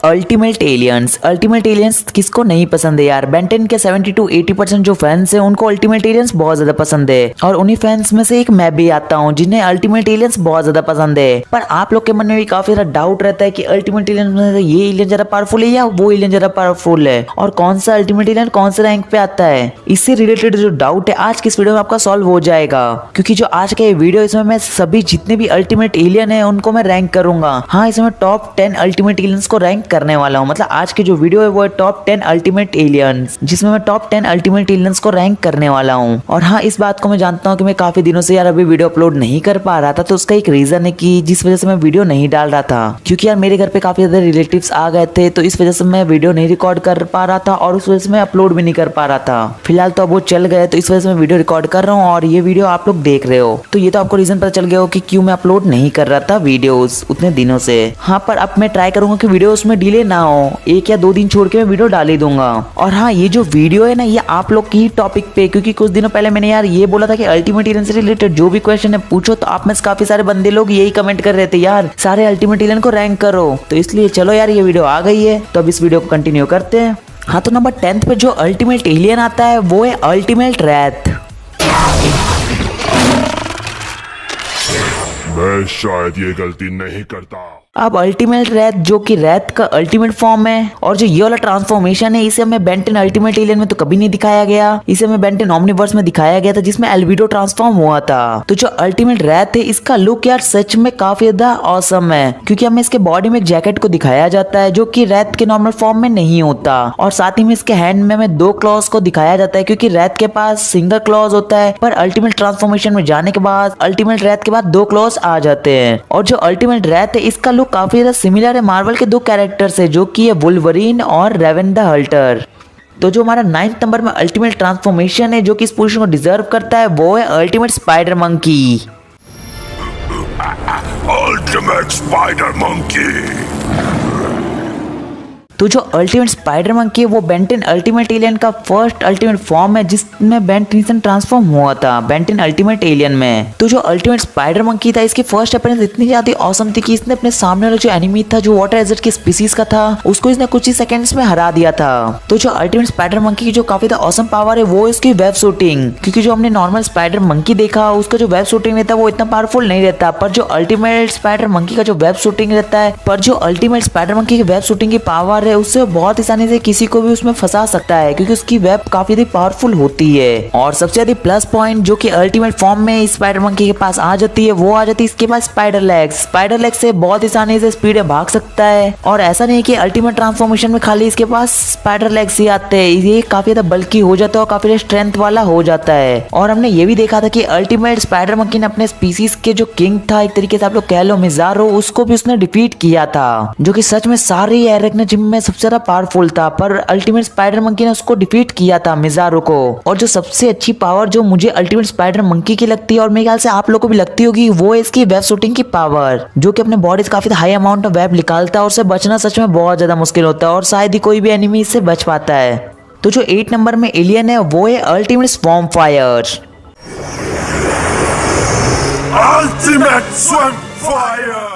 Ultimate aliens किसको नहीं पसंद है यार। बेन 10 के 70 to 80% जो फैंस हैं उनको अल्टीमेट एलियंस बहुत ज्यादा पसंद है, और उन्हीं फैंस में से एक मैं भी आता हूँ जिन्हें अल्टीमेट एलियंस बहुत ज्यादा पसंद है। पर आप लोग के मन में भी काफी ज्यादा डाउट रहता है कि अल्टीमेट एलियंस में से ये एलियन ज्यादा पावरफुल है या वो एलियन ज्यादा पावरफुल है, और कौन सा अल्टीमेट एलियन कौन से रैंक पे आता है। इससे रिलेटेड जो डाउट है आज की इस वीडियो में आपका सॉल्व हो जाएगा, क्योंकि जो आज का ये वीडियो इसमें मैं सभी जितने भी अल्टीमेट एलियन है उनको मैं रैंक करूंगा। हाँ, इसमें टॉप 10 अल्टीमेट एलियंस को रैंक करने वाला हूँ। मतलब आज की जो वीडियो है वो है टॉप 10 अल्टीमेट एलियंस, जिसमें मैं टॉप 10 अल्टीमेट एलियंस को रैंक करने वाला हूँ। और हाँ, इस बात को मैं जानता हूँ कि मैं काफी दिनों से यार अभी वीडियो अपलोड नहीं कर पा रहा था, तो उसका एक रीजन है कि जिस वजह से मैं वीडियो नहीं डाल रहा था, क्योंकि यार मेरे घर पे काफी ज्यादा रिलेटिव्स आ गए थे, तो इस वजह से मैं वीडियो नहीं रिकॉर्ड कर पा रहा था और उस वजह से मैं अपलोड भी नहीं कर पा रहा था। फिलहाल तो अब वो चल गए, तो इस वजह से मैं वीडियो रिकॉर्ड कर रहा हूँ और ये वीडियो आप लोग देख रहे हो। तो ये तो आपको रीजन पता चल गया हो कि क्यों मैं अपलोड नहीं कर रहा था वीडियोस उतने दिनों से। हाँ, पर अब मैं ट्राई करूंगा कि वीडियो उसमें डिले ना हो, 1 या 2 दिन छोड़ के मैं वीडियो डाल ही दूंगा। और हाँ, ये जो वीडियो है ना ये आप लोग की टॉपिक पे, क्योंकि कुछ दिनों पहले मैंने यार ये बोला था कि अल्टीमेट एलियन से रिलेटेड जो भी क्वेश्चन है पूछो, तो आप में से काफी सारे बंदे लोग यही कमेंट कर रहे थे यार सारे अल्टीमेट एलियन को रैंक करो, तो इसलिए चलो यार ये वीडियो आ गई है, तो अब इस वीडियो को कंटिन्यू करते हैं। हाँ, तो नंबर 10 पे जो अल्टीमेट एलियन आता है वो है अल्टीमेट रैथ। मैं शायद ये गलती नहीं करता। अब अल्टीमेट रैथ जो कि रैथ का अल्टीमेट फॉर्म है, और जो ये वाला ट्रांसफॉर्मेशन है इसे हमें बेन 10 अल्टीमेट एलियन में तो कभी नहीं दिखाया गया, इसे हमें बेन 10 ओमनीवर्स में दिखाया गया था जिसमें एल्बिडो ट्रांसफॉर्म हुआ था। तो जो अल्टीमेट रैथ है इसका लुक यार सच में काफी ज्यादा ऑसम है, क्योंकि हमें इसके बॉडी में एक जैकेट को दिखाया जाता है जो कि रैथ के नॉर्मल फॉर्म में नहीं होता, और साथ ही में इसके हैंड में हमें 2 क्लॉज को दिखाया जाता है, क्योंकि रैथ के पास सिंगल क्लॉज होता है, पर अल्टीमेट ट्रांसफॉर्मेशन में जाने के बाद अल्टीमेट रैथ के बाद 2 क्लॉज आ जाते हैं। और जो अल्टीमेट रैथ है इसका लुक काफी ज्यादा सिमिलर है मार्वल के 2 कैरेक्टर से, जो कि है वुल्वरीन और रेवन द हल्टर। तो जो हमारा 9th नंबर में अल्टीमेट ट्रांसफॉर्मेशन है जो कि इस पोजीशन को डिजर्व करता है वो है ultimate spider monkey. Ultimate spider monkey. तो जो अल्टीमेट स्पाइडर मंकी है वो बेन 10 अल्टीमेट एलियन का फर्स्ट अल्टीमेट फॉर्म है जिसमें बेन 10 ट्रांसफॉर्म हुआ था बेन 10 अल्टीमेट एलियन में। तो जो अल्टीमेट स्पाइडर मंकी था इसकी फर्स्ट अपीयरेंस इतनी ज्यादा ऑसम थी कि इसने अपने सामने वाला जो एनिमी था जो वाटर एजर्ट की स्पीसीज का था उसको इसने कुछ ही सेकंड्स में हरा दिया था। तो जो अल्टीमेट स्पाइडर मंकी की जो काफी ऑसम पावर है वो इसकी वेब शूटिंग, क्योंकि जो हमने नॉर्मल स्पाइडर मंकी देखा उसका जो वेब शूटिंग रहता है वो इतना पावरफुल नहीं रहता, पर जो अल्टीमेट स्पाइडर मंकी का जो वेब शूटिंग रहता है, पर जो अल्टीमेट स्पाइडर मंकी की वेब शूटिंग की पावर उससे बहुत आसानी से किसी को भी उसमें फंसा सकता है, क्योंकि उसकी वेब काफी ज्यादा पावरफुल होती है। और सबसे ज्यादा प्लस पॉइंट जो कि अल्टीमेट फॉर्म में स्पाइडर मंकी के पास आ जाती है वो आ जाती है इसके पास स्पाइडर लेग्स से बहुत आसानी से स्पीड में भाग सकता है। और ऐसा नहीं कि अल्टीमेट ट्रांसफॉर्मेशन में खाली इसके पास स्पाइडर लेग्स ही आते हैं, ये काफी ज्यादा बल्कि हो जाता है और काफी स्ट्रेंथ वाला हो जाता है। और हमने ये भी देखा था कि अल्टीमेट स्पाइडर मंकी ने अपने स्पीसीज के जो किंग था, एक तरीके से आप लोग कह लो मिजारो, उसको भी उसने डिफीट किया था, जो कि सच में सारी एरेक्निज्म में सबसे ज्यादा पावरफुल था, पर अल्टीमेट स्पाइडर मंकी ने उसको डिफीट किया था मिजारो को। और जो सबसे अच्छी पावर जो मुझे अल्टीमेट स्पाइडर मंकी की लगती है और मेरे ख्याल से आप लोग को भी लगती होगी वो है इसकी वेब शूटिंग की पावर, जो कि अपने बॉडी से काफी हाई अमाउंट ऑफ वेब निकालता है और उससे बचना सच में बहुत ज्यादा मुश्किल होता है, और शायद ही कोई भी एनिमी इससे बच पाता है। तो जो 8 नंबर में एलियन है वो है ultimate swarm fire. Ultimate swarm fire.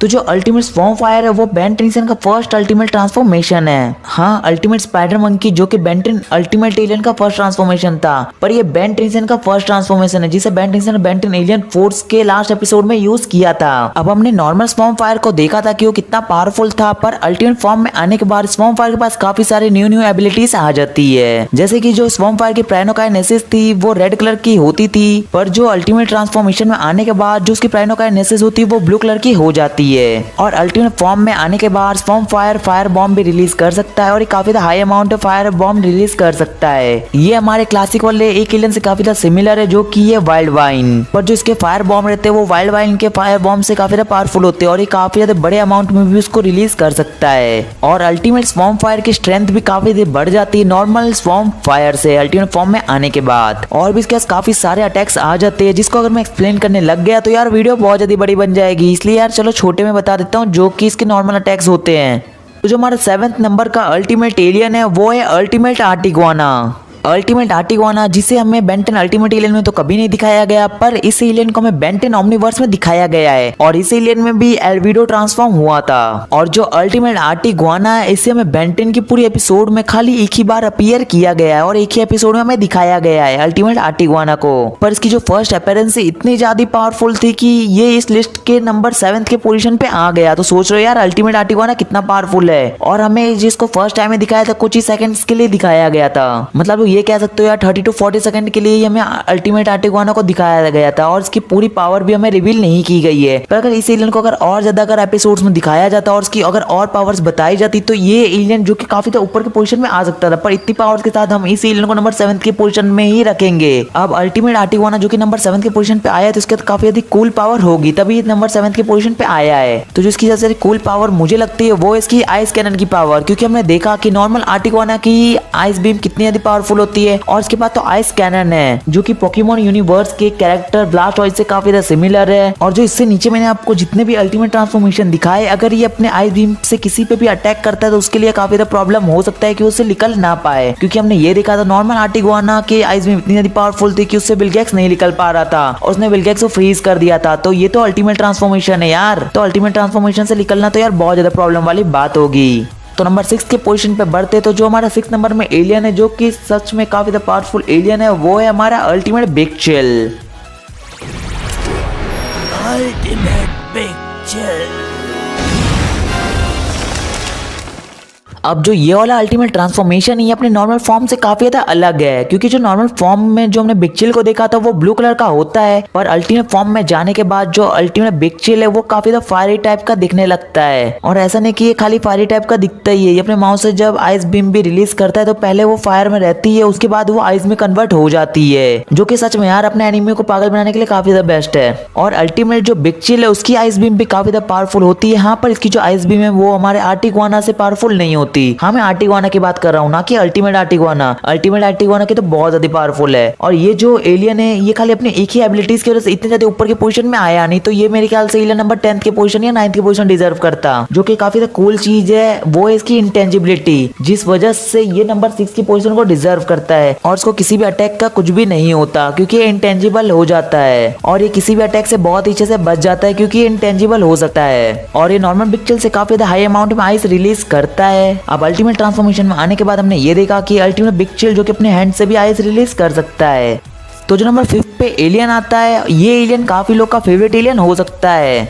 तो जो अल्टीमेट स्वॉर्म फायर है वो बेन 10 का फर्स्ट अल्टीमेट ट्रांसफॉर्मेशन है। हाँ, अल्टीमेट स्पाइडर मंकी जो कि बेन 10 अल्टीमेट एलियन का फर्स्ट ट्रांसफॉर्मेशन था, पर ये बेन 10 का फर्स्ट ट्रांसफॉर्मेशन है जिसे बेन 10 ने बेन 10 एलियन फोर्स के लास्ट एपिसोड में यूज किया था। अब हमने नॉर्मल स्वॉर्म फायर को देखा था कि वो कितना पावरफुल था, पर अल्टीमेट फॉर्म में आने के बाद स्वॉर्म फायर के पास काफी सारे न्यू एबिलिटीज आ जाती है, जैसे कि जो स्वॉर्म फायर की प्राइनोकाइनेसिस थी वो रेड कलर की होती थी, पर जो अल्टीमेट ट्रांसफॉर्मेशन में आने के बाद जो उसकी प्राइनोकाइनेसिस होती है वो ब्लू कलर की हो जाती है। और अल्टीमेट फॉर्म में आने के बाद स्वॉर्म फायर बॉम्ब भी रिलीज कर सकता है, और काफी high amount of fire bomb release कर सकता है। ये हमारे क्लासिक वाले एक एलियन से काफी सिमिलर है जो कि ये वाइल्ड वाइन, पर जो इसके फायर बॉम्ब रहते हैं वो वाइल्ड वाइन के फायर बॉम्ब से काफी पावरफुल होते हैं, और ये काफी ज्यादा बड़े अमाउंट में भी उसको रिलीज कर सकता है। और अल्टीमेट स्वॉर्म फायर की स्ट्रेंथ भी काफी बढ़ जाती है नॉर्मल स्वॉर्म फायर से अल्टीमेट फॉर्म में आने के बाद, और भी इसके पास काफी सारे अटैक्स आ जाते हैं जिसको अगर मैं एक्सप्लेन करने लग गया तो यार वीडियो बहुत ज्यादा बड़ी बन जाएगी, इसलिए यार चलो छोटे में बता देता हूँ जो कि इसके नॉर्मल अटैक्स होते हैं। तो जो हमारा 7th नंबर का अल्टीमेट एलियन है वो है अल्टीमेट आर्टिगुआना। अल्टीमेट आर्टिगोना, जिसे हमें बेंटन अल्टीमेट एलियन में तो कभी नहीं दिखाया गया, पर इस एलियन को हमें बेंटन ओमनीवर्स में दिखाया गया है और इस एलियन में भी एल्विडो ट्रांसफॉर्म हुआ था। और जो अल्टीमेट आर्टिगोना है, इसे हमें बेंटन की पूरी एपिसोड में खाली एक ही बार अपीयर किया गया है और एक ही एपिसोड में हमें दिखाया गया है अल्टीमेट आर्टिगोना को। पर इसकी जो फर्स्ट अपीयरेंस इतनी ज्यादा पावरफुल थी कि ये इस लिस्ट के नंबर 7 के पोजीशन पे आ गया। तो सोच रहे हो यार अल्टीमेट आर्टिगोना कितना पावरफुल है, और हमें जिसको फर्स्ट टाइम में दिखाया था कुछ ही सेकंड्स के लिए दिखाया गया था। मतलब ये कह सकते हो यार 30 to 40 सेकंड के लिए ही हमें अल्टीमेट आर्टिगोना को दिखाया गया था और इसकी पूरी पावर भी हमें रिवील नहीं की गई है। पर अगर इस एलियन को अगर और ज्यादा अगर एपिसोड्स में दिखाया जाता और उसकी अगर और पावर्स बताई जाती तो ये एलियन जो कि काफी ऊपर के पोजीशन में आ सकता था। पर इतनी पावर्स के साथ हम इस एलियन को नंबर 7 के पोजीशन में ही रखेंगे। अब अल्टीमेट आर्टिगोना जो कि नंबर 7 के पोजीशन पे आया है तो इसके काफी अधिक कूल पावर होगी, तभी नंबर 7 के पोजीशन पे आया है। तो जो इसकी सबसे कूल पावर मुझे लगती है वो इसकी आइस कैनन की पावर, क्योंकि हमने देखा कि नॉर्मल आर्टिगोना की आइस बीम कितनी अधिक पावरफुल होती है और इसके बाद तो आइस कैनन है जो कि पोकेमॉन यूनिवर्स के कैरेक्टर ब्लास्टॉइड से काफी ज्यादा सिमिलर है। और जो इससे नीचे मैंने आपको जितने भी अल्टीमेट ट्रांसफॉर्मेशन दिखाए, अगर ये अपने आइस बीम से किसी पे भी अटैक करता है तो उसके लिए काफी ज्यादा प्रॉब्लम हो सकता है कि उससे निकल ना पाए, क्योंकि हमने ये देखा था नॉर्मल आर्टिगोना के आइस बीम इतनी ज्यादा पावरफुल थी कि उससे बिलगैक्स नहीं निकल पा रहा था और उसने बिलगैक्स को फ्रीज कर दिया था। तो ये तो अल्टीमेट ट्रांसफॉर्मेशन है यार, तो अल्टीमेट ट्रांसफॉर्मेशन से निकलना तो यार बहुत ज्यादा प्रॉब्लम वाली बात होगी। तो नंबर 6 के पोजीशन पे बढ़ते तो जो हमारा 6 नंबर में एलियन है जो कि सच में काफी ज्यादा पावरफुल एलियन है, वो है हमारा ultimate big chill. Ultimate big chill. अब जो ये वाला अल्टीमेट ट्रांसफॉर्मेशन ये अपने नॉर्मल फॉर्म से काफी ज्यादा अलग है, क्योंकि जो नॉर्मल फॉर्म में जो हमने बिग चिल को देखा था वो ब्लू कलर का होता है, पर अल्टीमेट फॉर्म में जाने के बाद जो अल्टीमेट बिग चिल है वो काफी ज्यादा फायरी टाइप का दिखने लगता है। और ऐसा नहीं कि ये खाली फायरी टाइप का दिखता ही है, ये अपने माउस से जब आइस बीम भी रिलीज करता है तो पहले वो फायर में रहती है, उसके बाद वो आइस में कन्वर्ट हो जाती है, जो कि सच में यार अपने एनिमी को पागल बनाने के लिए काफी ज्यादा बेस्ट है। और अल्टीमेट जो बिग चिल है उसकी आइस बीम भी काफी ज्यादा पावरफुल होती है। हाँ, पर इसकी जो आइस बीम है वो हमारे आर्टिगोना से पावरफुल नहीं होती। हाँ, मैं आर्टिगोना की बात कर रहा हूँ, ना कि अल्टीमेट आर्टिगोना। अल्टीमेट आर्टिगोना की तो बहुत ज्यादा पावरफुल है और ये जो एलियन है ये खाली अपनी एक ही एबिलिटीज की वजह से इतने ज्यादा ऊपर के पोजीशन में आया, नहीं तो ये मेरे ख्याल से एलियन नंबर 10 के पोजीशन या 9 के पोजीशन डिजर्व करता। जो कि काफी कूल चीज है वो है इसकी इंटेंजिबिलिटी, जिस वजह से ये नंबर 6 की पोजीशन को डिजर्व करता है और इसको किसी भी अटैक का कुछ भी नहीं होता क्योंकि ये इंटेंजिबल हो जाता है और ये किसी भी अटैक से बहुत अच्छे से बच जाता है क्योंकि ये इंटेंजिबल हो सकता है। और ये नॉर्मल बिग चिल से काफी ज्यादा हाई अमाउंट में आइस रिलीज करता है। अब अल्टीमेट ट्रांसफॉर्मेशन में आने के बाद हमने ये देखा कि अल्टीमेट बिग चिल जो कि अपने हैंड से भी आइस रिलीज कर सकता है। तो जो नंबर 5 पे एलियन आता है, ये एलियन काफी लोग का फेवरेट एलियन हो सकता है।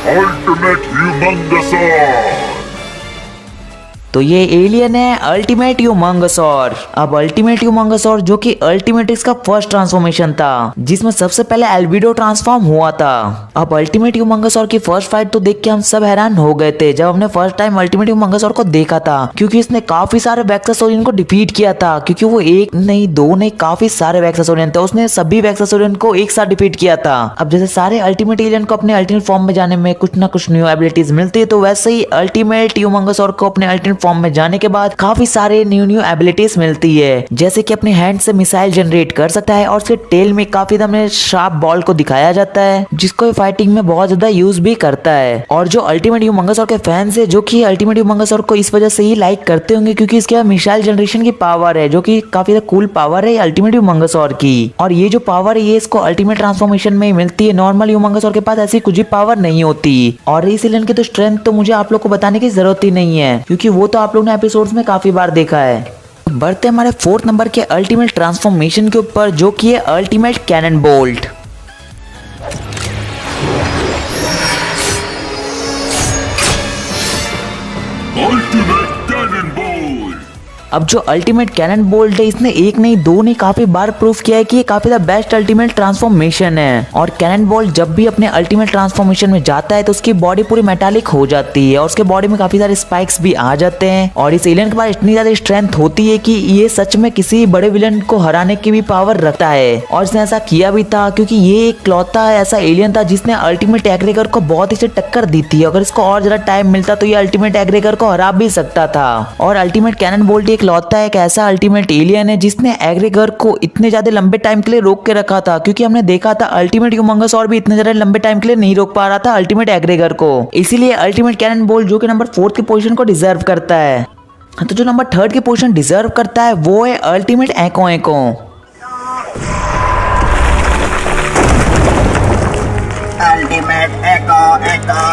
अल्टीमेट ह्यूमंगसॉर। तो ये एलियन है अल्टीमेट ह्यूमंगसॉर। अब अल्टीमेट ह्यूमंगसॉर जो कि अल्टीमेट इसका फर्स्ट ट्रांसफॉर्मेशन था, जिसमें सबसे पहले एल्बिडो ट्रांसफॉर्म हुआ था। अब अल्टीमेट ह्यूमंगसॉर की फर्स्ट फाइट तो देख के हम सब हैरान हो गए थे जब हमने फर्स्ट टाइम अल्टीमेट ह्यूमंगसॉर को देखा था, क्योंकि इसने काफी सारे वैक्सासोरियन को डिफीट किया था। क्योंकि वो एक नहीं दो नहीं काफी सारे वैक्सासोरियन थे, उसने सभी वैक्सासोरियन को एक साथ डिफीट किया था। अब जैसे सारे अल्टीमेट एलियन को अपने अल्टीमेट फॉर्म में जाने में कुछ ना कुछ न्यू एबिलिटीज मिलती है, तो वैसे ही अल्टीमेट ह्यूमंगसॉर को अपने अल्टीमेट फॉर्म में जाने के बाद काफी सारे न्यू एबिलिटीज मिलती है, जैसे कि अपने हैंड से मिसाइल जनरेट कर सकता है और उसके टेल में काफी ज्यादा शार्प बॉल को दिखाया जाता है, जिसको फाइटिंग में बहुत ज्यादा यूज भी करता है। और जो अल्टीमेट ह्यूमंगसॉर के फैंस है जो कि अल्टीमेट ह्यूमंगसॉर को इस वजह से ही लाइक करते होंगे क्योंकि इसके मिसाइल जनरेशन की पावर है, जो कि काफी कूल पावर है अल्टीमेट ह्यूमंगसॉर की। और ये जो पावर है ये इसको अल्टीमेट ट्रांसफॉर्मेशन में ही मिलती है, नॉर्मल ह्यूमंगसॉर के पास ऐसी कुछ भी पावर नहीं होती। और इस एलियन की तो स्ट्रेंथ तो मुझे आप लोग को बताने की जरूरत ही नहीं है, क्योंकि वो तो आप लोग ने एपिसोड्स में काफी बार देखा है। बढ़ते हमारे 4th नंबर के अल्टीमेट ट्रांसफॉर्मेशन के ऊपर, जो कि है ultimate cannon bolt. Ultimate cannon bolt. अब जो अल्टीमेट कैनन बोल्ट है इसने एक नहीं दो नहीं काफी बार प्रूफ किया है कि ये काफी बेस्ट अल्टीमेट ट्रांसफॉर्मेशन है। और कैनन बोल्ट जब भी अपने अल्टीमेट ट्रांसफॉर्मेशन में जाता है तो उसकी बॉडी पूरी मेटालिक हो जाती है और उसके बॉडी में काफी सारे स्पाइक्स भी आ जाते हैं। और इस एलियन के पास इतनी ज्यादा स्ट्रेंथ होती है कि ये सच में किसी बड़े विलन को हराने की भी पावर रखता है। और इसने ऐसा किया भी था क्योंकि ये एक लौता ऐसा एलियन था जिसने अल्टीमेट एग्रेगर को बहुत ही से टक्कर दी थी। अगर इसको और ज्यादा टाइम मिलता तो ये अल्टीमेट एग्रेगर को हरा भी सकता था। और अल्टीमेट कैनन बोल्ट एक लौता है एक ऐसा अल्टीमेट एलियन है जिसने एग्रेगर को इतने ज्यादा लंबे टाइम के लिए रोक के रखा था, क्योंकि हमने देखा था अल्टीमेट ह्यूमंगसॉर भी इतने ज्यादा लंबे टाइम के लिए नहीं रोक पा रहा था अल्टीमेट एग्रेगर को। इसीलिए अल्टीमेट कैनन बोल्ट जो कि नंबर 4 की पोजीशन को डिजर्व करता है। हाँ, तो जो नंबर 3 की पोजीशन डिजर्व करता है वो है अल्टीमेट एको एको। अल्टीमेट एको एको।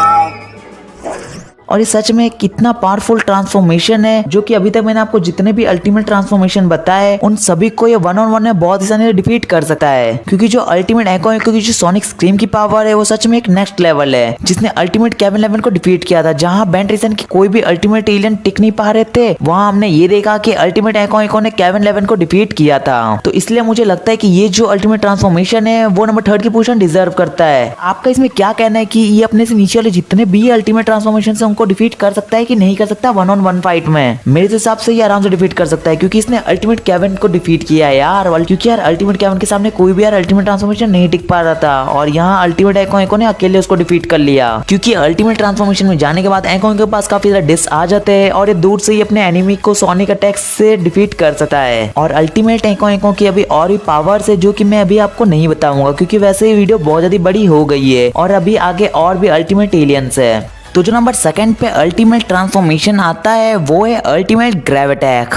और ये सच में कितना पावरफुल ट्रांसफॉर्मेशन है, जो कि अभी तक मैंने आपको जितने भी अल्टीमेट ट्रांसफॉर्मेशन बताए उन सभी को ये 1-on-1 में बहुत आसानी से डिफीट कर सकता है। क्योंकि जो अल्टीमेट एको एको की जो सोनिक स्क्रीम की पावर है वो सच में एक नेक्स्ट लेवल है, जिसने अल्टीमेट केविन 11 को डिफीट किया था। जहां बेन टेंसन की कोई भी अल्टीमेट एलियन टिक नहीं पा रहे थे, वहां हमने ये देखा कि अल्टीमेट एको एको ने केविन 11 को डिफीट किया था। तो इसलिए मुझे लगता है कि ये जो अल्टीमेट ट्रांसफॉर्मेशन है वो नंबर 3 की पोजीशन डिजर्व करता है। आपका इसमें क्या कहना है कि ये अपने से नीचे वाले जितने भी अल्टीमेट ट्रांसफॉर्मेशन है उनको डिफीट कर सकता है कि नहीं कर सकता 1-on-1 फाइट में? मेरे हिसाब से ये आराम से डिफीट कर सकता है, क्योंकि इसने अल्टीमेट केविन को डिफीट किया है यार। क्योंकि यार अल्टीमेट केविन के सामने कोई भी यार अल्टीमेट ट्रांसफॉर्मेशन नहीं टिक पा रहा था, और यहाँ अल्टीमेट एको एको ने अकेले उसको डिफीट कर लिया। क्योंकि अल्टीमेट ट्रांसफॉर्मेशन में जाने के बाद एको एको के पास काफी ज्यादा डिस आ जाते हैं, और ये दूर से ही अपने एनिमी को सोनिक अटैक से डिफीट कर सकता है। और अल्टीमेट एको एको की अभी और भी पावर्स है जो कि मैं अभी आपको नहीं बताऊंगा, क्योंकि वैसे ही वीडियो बहुत ज्यादा बड़ी हो गई है और अभी आगे और भी अल्टीमेट एलियंस है। तो जो नंबर 2 पे अल्टीमेट ट्रांसफॉर्मेशन आता है वो है अल्टीमेट ग्रेविटैक।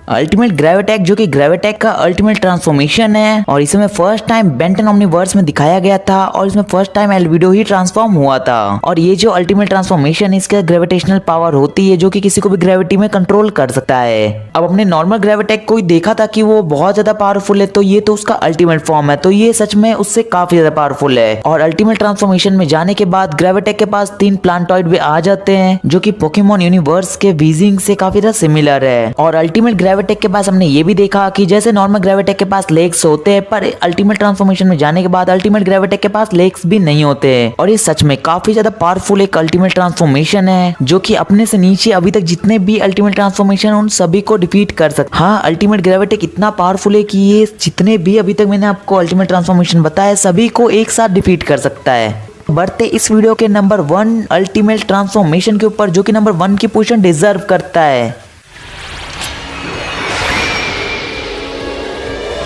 अल्टीमेट ग्रेविटैक जो कि ग्रेविटैक का अल्टीमेट ट्रांसफॉर्मेशन है, और इसमें फर्स्ट टाइम बेन 10 ओमनीवर्स में दिखाया गया था, और इसमें फर्स्ट टाइम एल्बिडो ही ट्रांसफॉर्म हुआ था। और ये जो अल्टीमेट ट्रांसफॉर्मेशन है इसका ग्रेविटेशनल पावर होती है जो कि किसी को भी ग्रेविटी में कंट्रोल कर सकता है। अब अपने नॉर्मल ग्रेविटैक को ही देखा था कि वो बहुत ज्यादा पावरफुल है, तो ये तो उसका अल्टीमेट फॉर्म है, तो ये सच में उससे काफी ज्यादा पावरफुल है। और अल्टीमेट ट्रांसफॉर्मेशन में जाने के बाद ग्रेविटैक के पास 3 प्लांटॉइड भी आ जाते हैं जो कि पोकेमॉन यूनिवर्स के वीजिंग से काफी ज्यादा सिमिलर है। और अल्टीमेट ग्रेविटैक के पास हमने ये भी देखा कि जैसे नॉर्मल ग्रेविटैक के पास लेग्स होते हैं, पर अल्टीमेट ट्रांसफॉर्मेशन में जाने के बाद अल्टीमेट ग्रेविटैक के पास लेग्स भी नहीं होते। और ये सच में काफी ज्यादा पावरफुल एक अल्टीमेट ट्रांसफॉर्मेशन है जो कि अपने से नीचे अभी तक जितने भी अल्टीमेट ट्रांसफॉर्मेशन उन सभी को डिफीट कर सकता। हाँ, अल्टीमेट ग्रेविटैक इतना पावरफुल है कि ये जितने भी अभी तक मैंने आपको अल्टीमेट ट्रांसफॉर्मेशन बताया सभी को एक साथ डिफीट कर सकता है। बढ़ते इस वीडियो के नंबर 1 अल्टीमेट ट्रांसफॉर्मेशन के ऊपर, जो कि नंबर 1 की पोजीशन डिजर्व करता है।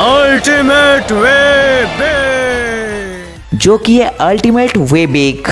अल्टीमेट वेबिक, जो कि है अल्टीमेट वेबिक।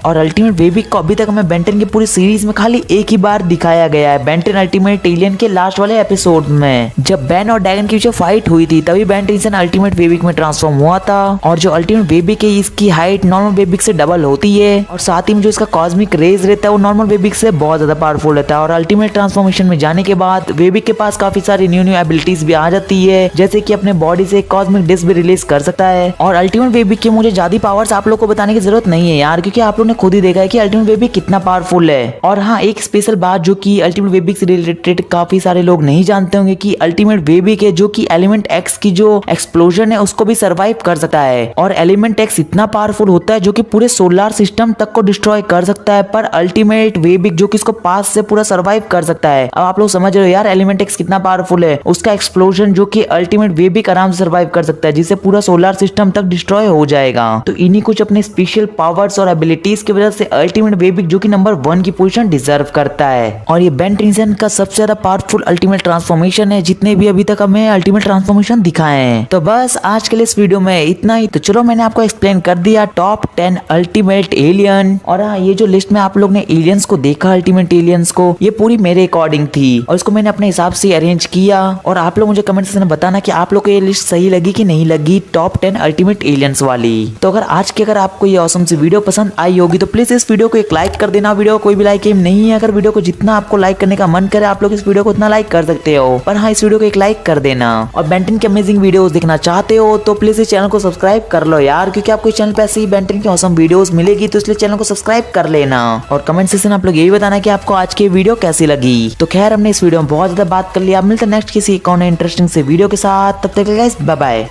और अल्टीमेट वेबिक को अभी तक हमें बेन 10 की पूरी सीरीज में खाली एक ही बार दिखाया गया है, बेन 10 अल्टीमेट एलियन के लास्ट वाले एपिसोड में। जब बेन और ड्रैगन की जो फाइट हुई थी तभी बेन 10 अल्टीमेट वेबिक में ट्रांसफॉर्म हुआ था। और जो अल्टीमेट वेबिक है इसकी हाइट नॉर्मल वेबिक से डबल होती है, और साथ ही में जो इसका कॉस्मिक रेज रहता है वो नॉर्मल वेबिक से बहुत ज्यादा पावरफुल रहता है। और अल्टीमेट ट्रांसफॉर्मेशन में जाने के बाद वेबिक के पास काफी सारी न्यू एबिलिटीज भी आ जाती है, जैसे कि अपने बॉडी से कॉस्मिक डिस्क भी रिलीज कर सकता है। और अल्टीमेट वेबिक के मुझे ज्यादा पावर्स आप लोग को बताने की जरूरत नहीं है यार, क्योंकि आप लोग ने खुद ही देखा है कि अल्टीमेट वेबिक कितना पावरफुल है। और हाँ, एक स्पेशल बात जो कि अल्टीमेट वेबिक से रिलेटेड काफी सारे लोग नहीं जानते होंगे कि अल्टीमेट वेबिक है जो कि एलिमेंट एक्स की जो एक्सप्लोजन है उसको भी सर्वाइव कर सकता है। और एलिमेंट एक्स इतना पावरफुल होता है जो कि पूरे सोलर सिस्टम तक को डिस्ट्रॉय कर सकता है, पर अल्टीमेट वेबिक जो कि इसको पास से पूरा सर्वाइव कर सकता है। अब आप लोग समझ रहे हो यार एलिमेंट एक्स कितना पावरफुल है, उसका एक्सप्लोजन जो कि अल्टीमेट वेबिक आराम से सर्वाइव कर सकता है, जिससे पूरा सोलर सिस्टम तक डिस्ट्रॉय हो जाएगा। तो इन्हीं कुछ अपने स्पेशल पावर्स और एबिलिटीज की वजह से अल्टीमेट वेबिक जो कि नंबर 1 की पोजीशन डिजर्व करता है। और ये बेन 10 का सबसे ज्यादा पावरफुल अल्टीमेट ट्रांसफॉर्मेशन है जितने भी अभी तक हमें अल्टीमेट ट्रांसफॉर्मेशन दिखाए हैं। तो बस आज के लिए इस वीडियो में इतना ही। तो चलो मैंने आपको एक्सप्लेन कर दिया टॉप 10 अल्टीमेट एलियन। और हाँ, ये जो लिस्ट में आप लोग ने एलियंस को देखा, अल्टीमेट एलियंस को, ये पूरी मेरे अकॉर्डिंग थी और इसको मैंने अपने हिसाब से अरेंज किया। और आप लोग मुझे कमेंट सेक्शन में बताना कि आप लोग को ये लिस्ट सही लगी कि नहीं लगी, टॉप 10 अल्टीमेट एलियंस वाली। तो अगर आज की अगर आपको ये ऑसम सी वीडियो पसंद आई होगी तो प्लीज इस वीडियो को एक लाइक कर देना। वीडियो कोई भी लाइक एम नहीं है, अगर वीडियो को जितना आपको लाइक करने का मन करे आप लोग इस वीडियो को उतना लाइक कर सकते हो, पर हाँ इस वीडियो को एक लाइक कर देना। और बेन 10 की अमेजिंग वीडियोस देखना चाहते हो तो प्लीज इस चैनल को सब्सक्राइब कर लो यार, क्योंकि आपको इस चैनल पे ऐसी ही बेन 10 की ऑसम वीडियोस मिलेगी, तो इसलिए चैनल को सब्सक्राइब कर लेना। और कमेंट सेक्शन आप लोग यही बताना कि आपको आज की वीडियो कैसी लगी। तो खैर हमने इस वीडियो में बहुत ज्यादा बात कर लिया, मिलते नेक्स्ट किसी कौन इंटरेस्टिंग से वीडियो के साथ, तब तक गाइस बाय बाय।